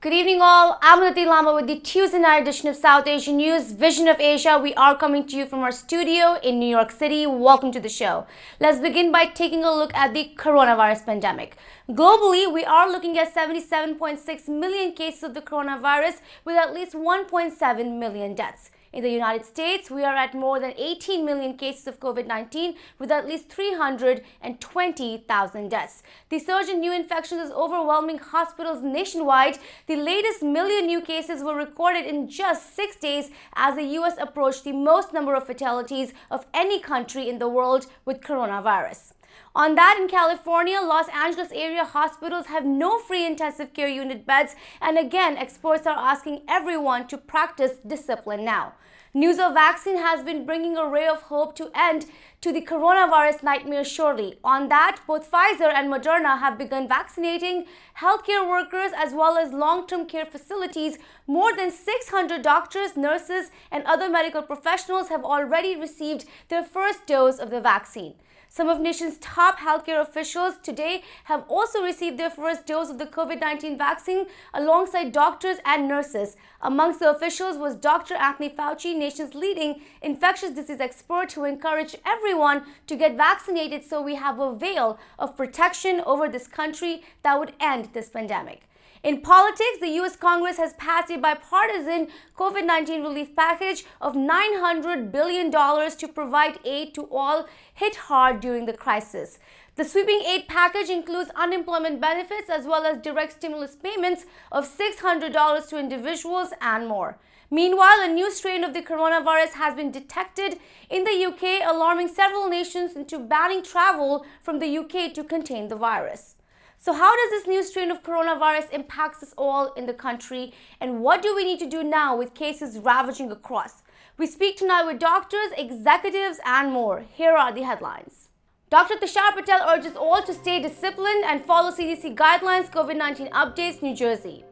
Good evening all, I'm Aditi Lama with the Tues edition of South Asian News, Vision of Asia. We are coming to you from our studio in New York City. Welcome to the show. Let's begin by taking a look at the coronavirus pandemic. Globally, we are looking at 77.6 million cases of the coronavirus with at least 1.7 million deaths. In the United States, we are at more than 18 million cases of COVID-19 with at least 320,000 deaths. The surge in new infections is overwhelming hospitals nationwide. The latest million new cases were recorded in just 6 days as the US approached the most number of fatalities of any country in the world with coronavirus. On that, in California, Los Angeles area hospitals have no free intensive care unit beds, and again, experts are asking everyone to practice discipline now. News of vaccine has been bringing a ray of hope to end to the coronavirus nightmare shortly. On that, both Pfizer and Moderna have begun vaccinating healthcare workers as well as long-term care facilities. More than 600 doctors, nurses, and other medical professionals have already received their first dose of the vaccine. Some of the nation's top healthcare officials today have also received their first dose of the COVID-19 vaccine alongside doctors and nurses. Amongst the officials was Dr. Anthony Fauci, nation's leading infectious disease expert, who encouraged everyone to get vaccinated so we have a veil of protection over this country that would end this pandemic. In politics, the U.S. Congress has passed a bipartisan COVID-19 relief package of $900 billion to provide aid to all hit hard during the crisis. The sweeping aid package includes unemployment benefits as well as direct stimulus payments of $600 to individuals and more. Meanwhile, a new strain of the coronavirus has been detected in the UK, alarming several nations into banning travel from the UK to contain the virus. So how does this new strain of coronavirus impact us all in the country, and what do we need to do now with cases ravaging across? We speak tonight with doctors, executives, and more. Here are the headlines. Dr. Tushar Patel urges all to stay disciplined and follow CDC guidelines. COVID-19 updates, New Jersey.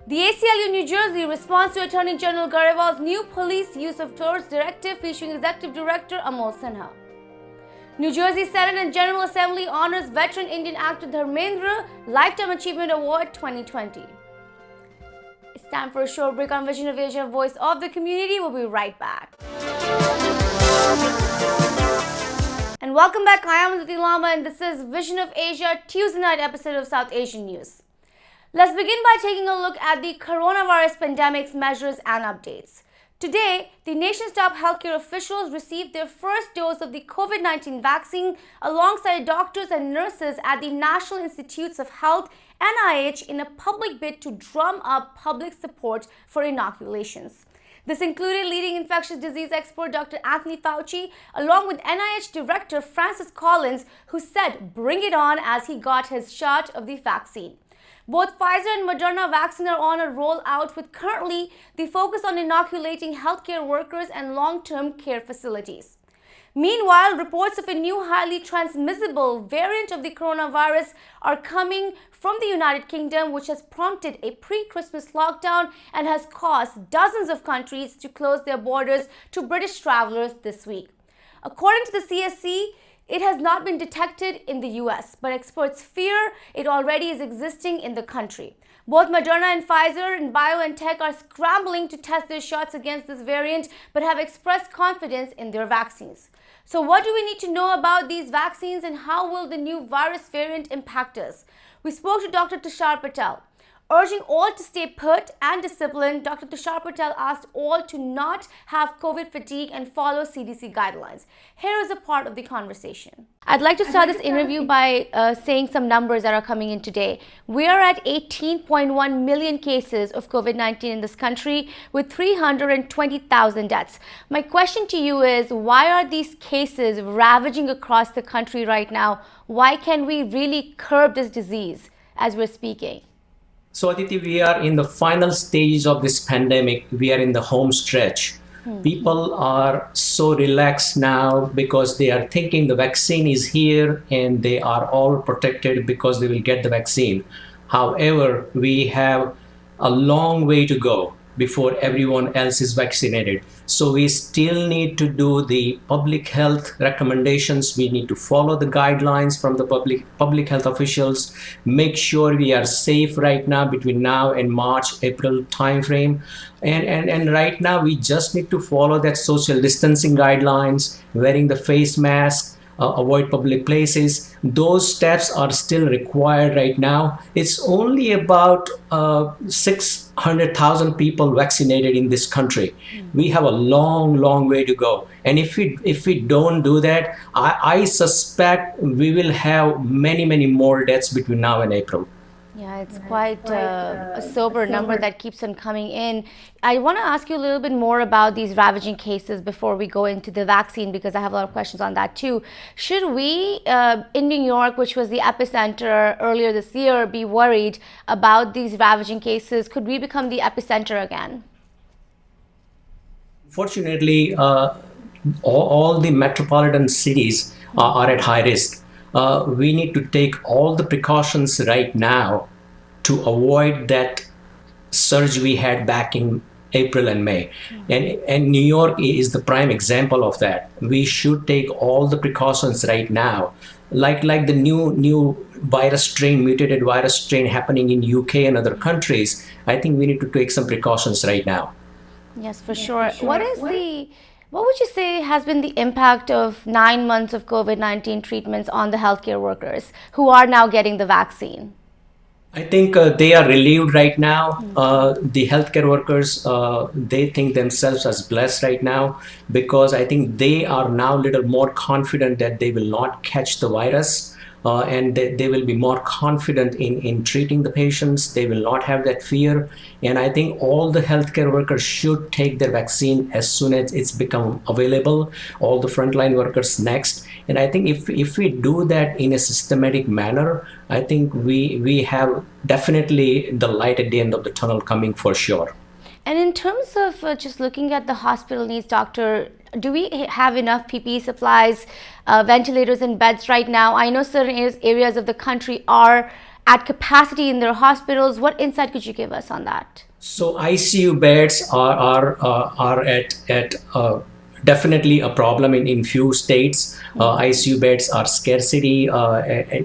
The ACLU New Jersey responds to Attorney General Garewal's new police use of force directive featuring Executive Director Amol Sinha. New Jersey Senate and General Assembly honors veteran Indian actor Dharmendra Lifetime Achievement Award 2020. It's time for a short break on Vision of Asia, Voice of the Community. We'll be right back. And welcome back. I am Aditi Lama and this is Vision of Asia, Tuesday night episode of South Asian News. Let's begin by taking a look at the coronavirus pandemic's measures and updates. Today, the nation's top healthcare officials received their first dose of the COVID-19 vaccine alongside doctors and nurses at the National Institutes of Health, NIH, in a public bid to drum up public support for inoculations. This included leading infectious disease expert Dr. Anthony Fauci, along with NIH Director Francis Collins, who said, "Bring it on," as he got his shot of the vaccine. Both Pfizer and Moderna vaccines are on a rollout, with currently the focus on inoculating healthcare workers and long-term care facilities. Meanwhile, reports of a new highly transmissible variant of the coronavirus are coming from the United Kingdom, which has prompted a pre-Christmas lockdown and has caused dozens of countries to close their borders to British travelers this week. According to the CSC, it has not been detected in the US, but experts fear it already is existing in the country. Both Moderna and Pfizer and BioNTech are scrambling to test their shots against this variant, but have expressed confidence in their vaccines. So what do we need to know about these vaccines, and how will the new virus variant impact us? We spoke to Dr. Tushar Patel. Urging all to stay put and disciplined, Dr. Tushar Patel asked all to not have COVID fatigue and follow CDC guidelines. Here is a part of the conversation. I'd like to start this interview by saying some numbers that are coming in today. We are at 18.1 million cases of COVID-19 in this country with 320,000 deaths. My question to you is, why are these cases ravaging across the country right now? Why can we really curb this disease as we're speaking? So Aditi, we are in the final stage of this pandemic. We are in the home stretch. People are so relaxed now because they are thinking the vaccine is here and they are all protected because they will get the vaccine. However, we have a long way to go before everyone else is vaccinated. So we still need to do the public health recommendations. We need to follow the guidelines from the public health officials, make sure we are safe right now between now and March, April timeframe. And right now we just need to follow that social distancing guidelines, wearing the face mask, avoid public places. Those steps are still required right now. It's only about 600,000 people vaccinated in this country. We have a long way to go. And if we don't do that, I suspect we will have many more deaths between now and April. Yeah, it's quite a sober number that keeps on coming in. I want to ask you a little bit more about these ravaging cases before we go into the vaccine, because I have a lot of questions on that too. Should we, in New York, which was the epicenter earlier this year, be worried about these ravaging cases? Could we become the epicenter again? Fortunately, all the metropolitan cities are at high risk. We need to take all the precautions right now to avoid that surge we had back in April and May. And New York is the prime example of that. We should take all the precautions right now. Like the new virus strain, mutated virus strain happening in UK and other countries, I think we need to take some precautions right now. Yes, for sure. What would you say has been the impact of 9 months of COVID-19 treatments on the healthcare workers who are now getting the vaccine? I think they are relieved right now. The healthcare workers, they think themselves as blessed right now, because I think they are now a little more confident that they will not catch the virus. And they will be more confident in treating the patients. They will not have that fear. And I think all the healthcare workers should take their vaccine as soon as it's become available, all the frontline workers next. And I think if we do that in a systematic manner, I think we have definitely the light at the end of the tunnel coming for sure. And in terms of just looking at the hospital needs, doctor, do we have enough PPE supplies, ventilators and beds right now? I know certain areas of the country are at capacity in their hospitals. What insight could you give us on that? So ICU beds are at definitely a problem in few states. ICU beds are scarcity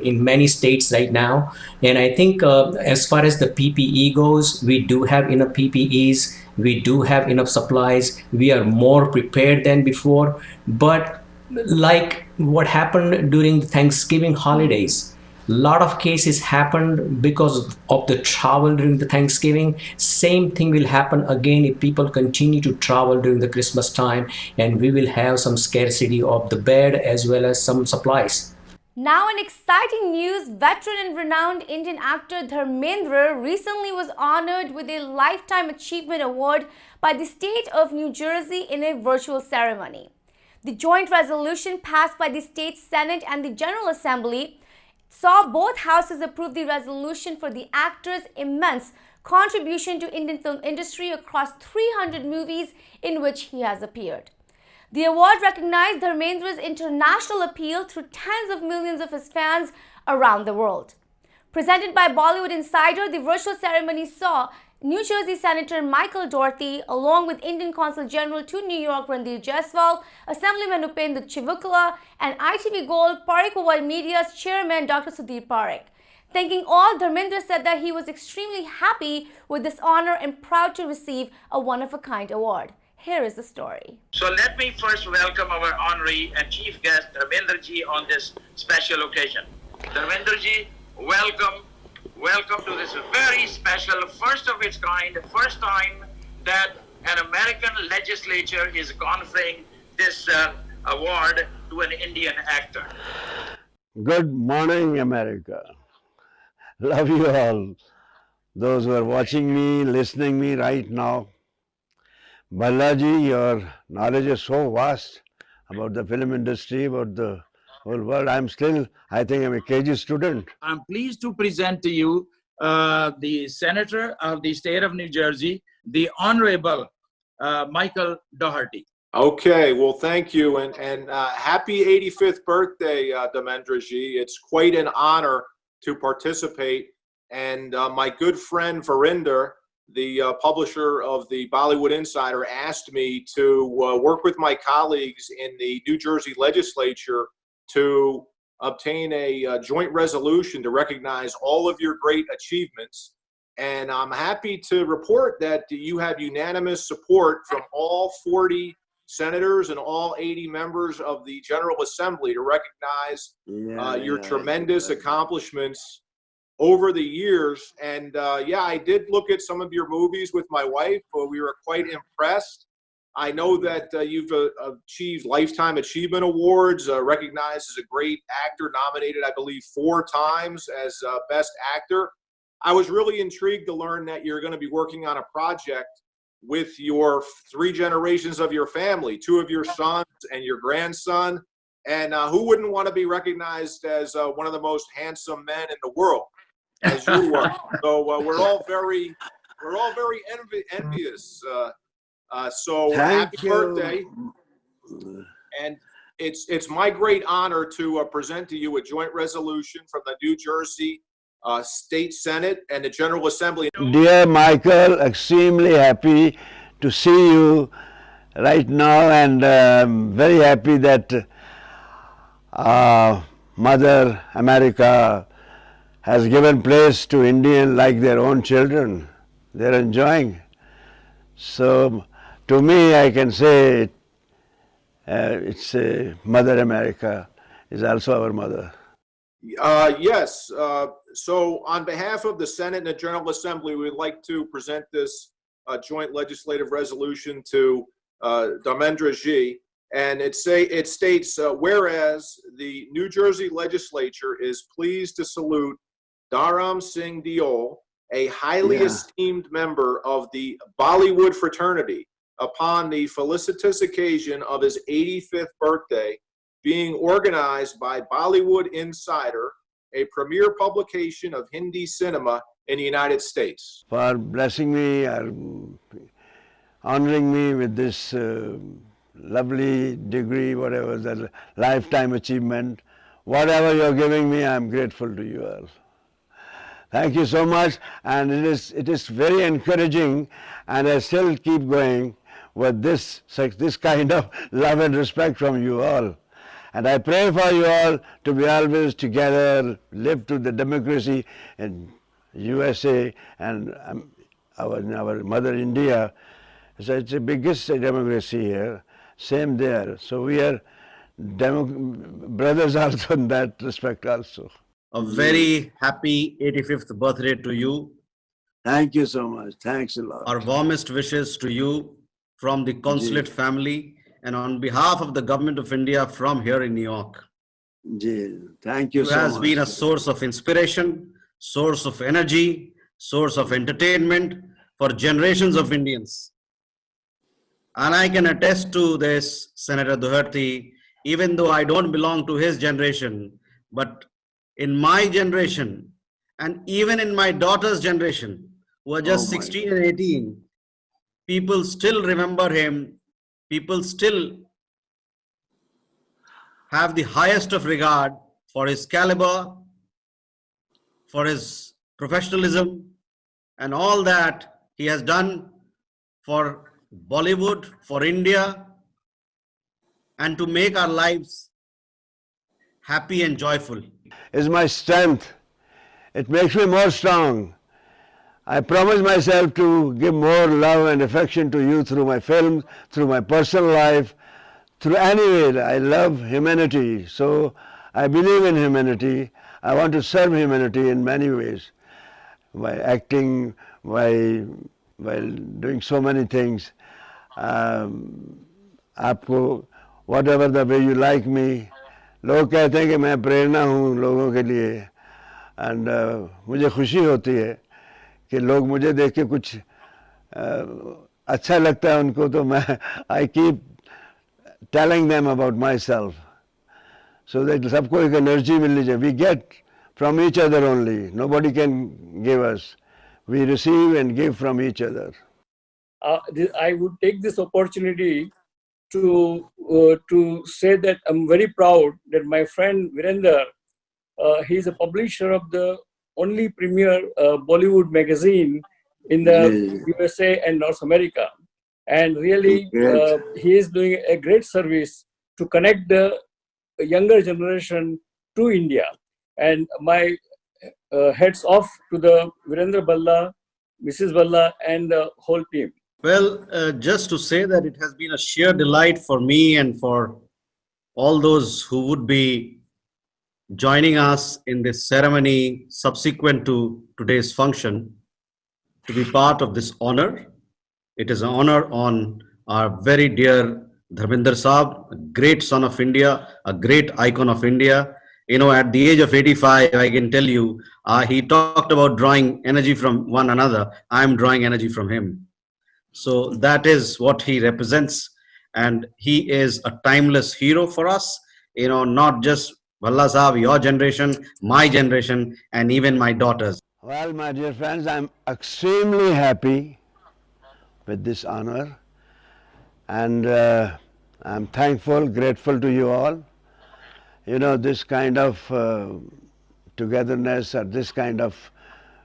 in many states right now. And I think as far as the PPE goes, we do have enough PPEs. We do have enough supplies. We are more prepared than before. But like what happened during the Thanksgiving holidays, a lot of cases happened because of the travel during the Thanksgiving. Same thing will happen again if people continue to travel during the Christmas time, and we will have some scarcity of the bed as well as some supplies. Now in exciting news, veteran and renowned Indian actor Dharmendra recently was honored with a Lifetime Achievement Award by the state of New Jersey in a virtual ceremony. The joint resolution passed by the state Senate and the General Assembly saw both houses approve the resolution for the actor's immense contribution to Indian film industry across 300 movies in which he has appeared. The award recognized Dharmendra's international appeal through tens of millions of his fans around the world. Presented by Bollywood Insider, the virtual ceremony saw New Jersey Senator Michael Doherty, along with Indian Consul General to New York Randir Jaiswal, Assemblyman Upendra Chivukala, and ITV Gold Parikh World Media's chairman Dr. Sudhir Parikh. Thanking all, Dharmendra said that he was extremely happy with this honor and proud to receive a one-of-a-kind award. Here is the story. So let me first welcome our honorary and chief guest, Dharmendra ji, on this special occasion. Dharmendra ji, welcome. Welcome to this very special, first of its kind, first time that an American legislature is conferring this award to an Indian actor. Good morning, America. Love you all. Those who are watching me, listening me right now. Balaji, your knowledge is so vast about the film industry, about the whole world. I think I'm a KG student. I'm pleased to present to you the Senator of the state of New Jersey, the Honorable Michael Doherty. Okay, well, thank you, and happy 85th birthday, Dharmendra ji. It's quite an honor to participate, and my good friend Varinder the publisher of the Bollywood Insider, asked me to work with my colleagues in the New Jersey legislature to obtain a joint resolution to recognize all of your great achievements. And I'm happy to report that you have unanimous support from all 40 senators and all 80 members of the General Assembly to recognize your tremendous accomplishments over the years. And yeah, I did look at some of your movies with my wife. We were quite impressed. I know that you've achieved Lifetime Achievement Awards, recognized as a great actor, nominated, I believe, 4 times as Best Actor. I was really intrigued to learn that you're going to be working on a project with your 3 generations of your family, 2 of your sons and your grandson. And who wouldn't want to be recognized as one of the most handsome men in the world, as you were? So we're all very envious. So happy birthday. And it's my great honor to present to you a joint resolution from the New Jersey State Senate and the General Assembly. Dear Michael, extremely happy to see you right now, and very happy that Mother America has given place to Indian like their own children. They're enjoying. So to me, I can say it's Mother America is also our mother. Yes. So on behalf of the Senate and the General Assembly, we'd like to present this joint legislative resolution to Dharmendra ji. And it states, whereas the New Jersey legislature is pleased to salute Dharam Singh Deol, a highly esteemed member of the Bollywood fraternity, upon the felicitous occasion of his 85th birthday, being organized by Bollywood Insider, a premier publication of Hindi cinema in the United States. For blessing me or honoring me with this lovely degree, whatever, the lifetime achievement, whatever you're giving me, I'm grateful to you all. Thank you so much, and it is very encouraging, and I still keep going with this kind of love and respect from you all. And I pray for you all to be always together, live to the democracy in USA and our mother India. So it's the biggest democracy here, same there. So we are brothers also in that respect also. A very happy 85th birthday to you. Thank you so much. Thanks a lot. Our warmest wishes to you from the consulate family and on behalf of the government of India from here in New York. Thank you so much. You has been a source of inspiration, source of energy, source of entertainment for generations of Indians. And I can attest to this, Senator Doherty, even though I don't belong to his generation, but in my generation, and even in my daughter's generation, who are just 16 and 18, people still remember him. People still have the highest of regard for his caliber, for his professionalism, and all that he has done for Bollywood, for India, and to make our lives happy and joyful. Is my strength. It makes me more strong. I promise myself to give more love and affection to you through my films, through my personal life, through any way. I love humanity, so I believe in humanity. I want to serve humanity in many ways, by acting, by doing so many things. आपको whatever the way you like me, लोग कहते हैं कि मैं प्रेरणा हूँ लोगों के लिए, and मुझे खुशी होती है कि लोग मुझे देख के कुछ अच्छा लगता है उनको, तो मैं I keep telling them about myself, so that सबको एक energy मिलनी चाहिए. We get from each other only. Nobody can give us. We receive and give from each other. I would take this opportunity to say that I'm very proud that my friend Virender, he is a publisher of the only premier Bollywood magazine in the USA and North America. And really, he is doing a great service to connect the younger generation to India. And my heads off to the Virendra Balla, Mrs. Balla, and the whole team. Well, just to say that it has been a sheer delight for me and for all those who would be joining us in this ceremony subsequent to today's function to be part of this honor. It is an honor on our very dear Dharmendra Saab, a great son of India, a great icon of India. You know, at the age of 85, I can tell you, he talked about drawing energy from one another. I'm drawing energy from him. So that is what he represents. And he is a timeless hero for us, you know, not just Balla Saab, your generation, my generation, and even my daughters. Well, my dear friends, I'm extremely happy with this honor, and I'm thankful, grateful to you all. You know, this kind of togetherness or this kind of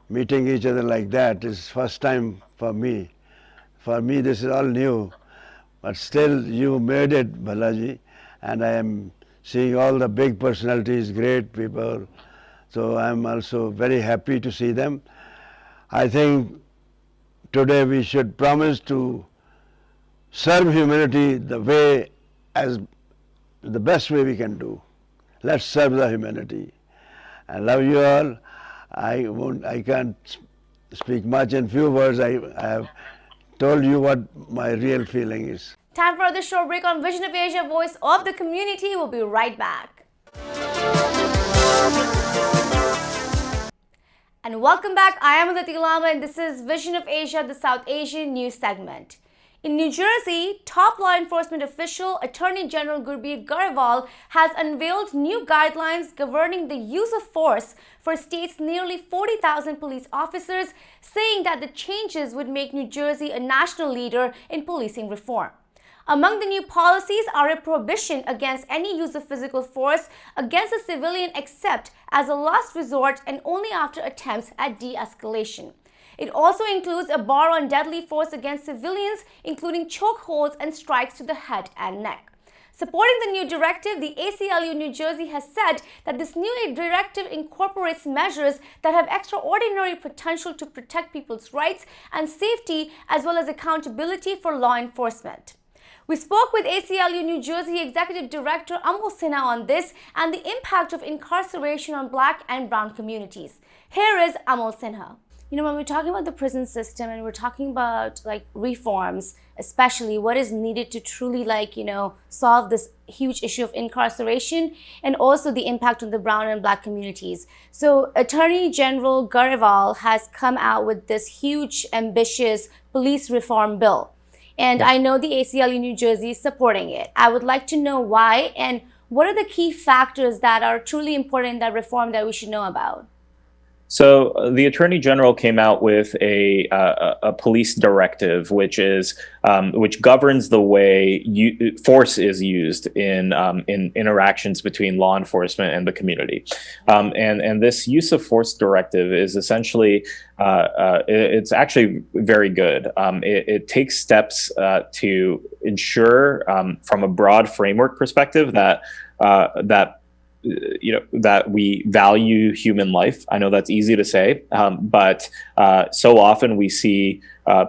meeting each other like that is first time for me. For me, this is all new, but still you made it, Balaji, and I am seeing all the big personalities, great people. So I'm also very happy to see them. I think today we should promise to serve humanity the way, as the best way we can do. Let's serve the humanity. I love you all. I can't speak much in few words. I have told you what my real feeling is. Time for the short break on Vision of Asia, Voice of the Community. We'll be right back. And welcome back. I am Aditi Lama and this is Vision of Asia, the South Asian news segment. In New Jersey, top law enforcement official Attorney General Gurpreet Grewal has unveiled new guidelines governing the use of force for state's nearly 40,000 police officers, saying that the changes would make New Jersey a national leader in policing reform. Among the new policies are a prohibition against any use of physical force against a civilian except as a last resort and only after attempts at de-escalation. It also includes a bar on deadly force against civilians, including chokeholds and strikes to the head and neck. Supporting the new directive, the ACLU New Jersey has said that this new directive incorporates measures that have extraordinary potential to protect people's rights and safety, as well as accountability for law enforcement. We spoke with ACLU New Jersey Executive Director Amol Sinha on this and the impact of incarceration on Black and brown communities. Here is Amol Sinha. You know, when we're talking about the prison system and we're talking about like reforms, especially what is needed to truly solve this huge issue of incarceration and also the impact on the brown and Black communities. So Attorney General Grewal has come out with this huge, ambitious police reform bill. And I know the ACLU New Jersey is supporting it. I would like to know why and what are the key factors that are truly important in that reform that we should know about? So the Attorney General came out with a police directive, which governs the way force is used in interactions between law enforcement and the community. And this use of force directive is essentially it's actually very good. It takes steps to ensure, from a broad framework perspective, that we value human life. I know that's easy to say, but so often we see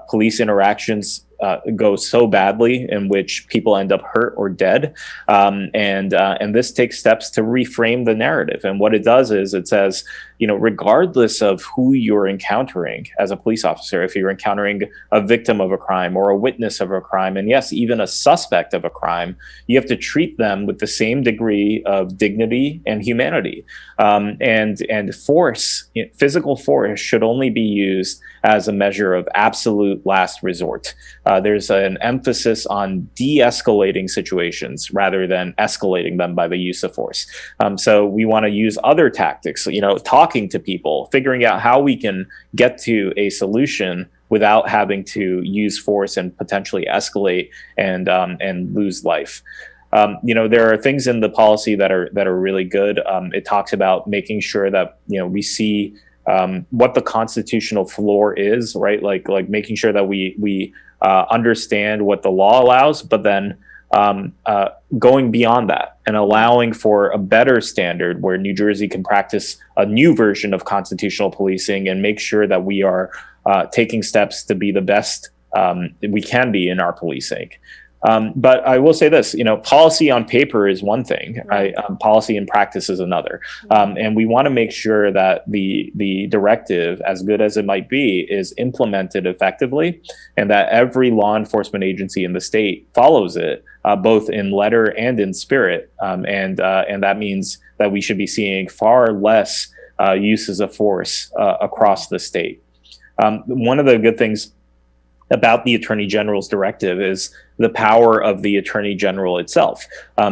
police interactions go so badly in which people end up hurt or dead. And this takes steps to reframe the narrative. And what it does is it says, regardless of who you're encountering as a police officer, if you're encountering a victim of a crime or a witness of a crime, and yes, even a suspect of a crime, you have to treat them with the same degree of dignity and humanity. And force, physical force, should only be used as a measure of absolute last resort. There's an emphasis on de-escalating situations rather than escalating them by the use of force. So we want to use other tactics, talking to people, figuring out how we can get to a solution without having to use force and potentially escalate and lose life. There are things in the policy that are really good. It talks about making sure that we see what the constitutional floor is, right? Like making sure that we understand what the law allows, but then going beyond that and allowing for a better standard where New Jersey can practice a new version of constitutional policing and make sure that we are taking steps to be the best we can be in our policing. But I will say this, policy on paper is one thing, right? Policy in practice is another. And we want to make sure that the directive, as good as it might be, is implemented effectively, and that every law enforcement agency in the state follows it, both in letter and in spirit. And that means that we should be seeing far less uses of force across the state. One of the good things about the Attorney General's directive is the power of the Attorney General itself.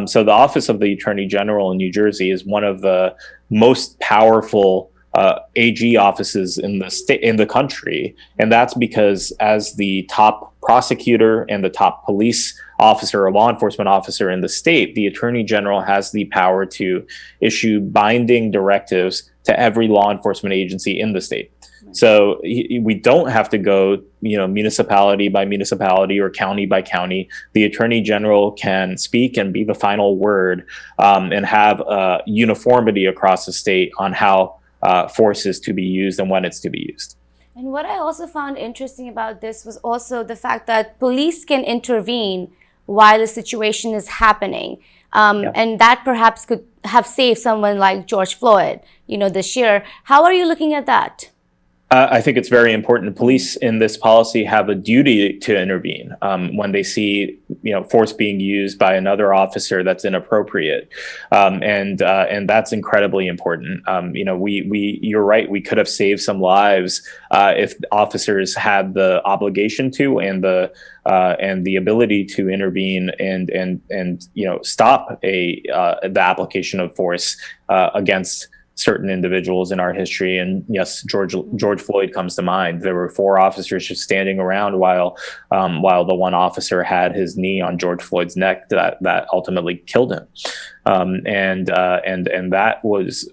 So the Office of the Attorney General in New Jersey is one of the most powerful AG offices in the state, in the country, and that's because as the top prosecutor and the top police officer or law enforcement officer in the state, the Attorney General has the power to issue binding directives to every law enforcement agency in the state. So we don't have to go, municipality by municipality or county by county. The Attorney General can speak and be the final word, and have uniformity across the state on how force is to be used and when it's to be used. And what I also found interesting about this was also the fact that police can intervene while the situation is happening. And that perhaps could have saved someone like George Floyd, this year. How are you looking at that? I think it's very important. Police in this policy have a duty to intervene when they see, force being used by another officer that's inappropriate, and that's incredibly important. You're right. We could have saved some lives if officers had the obligation to and the ability to intervene and stop the application of force against certain individuals in our history. And yes, George Floyd comes to mind. There were 4 officers just standing around while the one officer had his knee on George Floyd's neck that ultimately killed him. And that was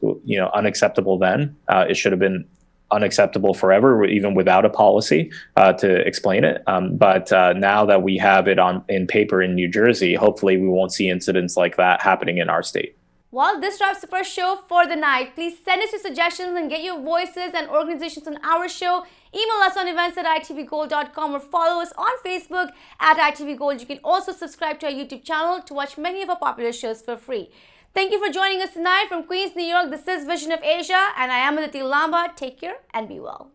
unacceptable then. It should have been unacceptable forever, even without a policy to explain it. But now that we have it in paper in New Jersey, hopefully we won't see incidents like that happening in our state. Well, this wraps the first show for the night. Please send us your suggestions and get your voices and organizations on our show. Email us on events@itvgold.com or follow us on Facebook @itvgold. You can also subscribe to our YouTube channel to watch many of our popular shows for free. Thank you for joining us tonight from Queens, New York. This is Vision of Asia, and I am Aditi Lamba. Take care and be well.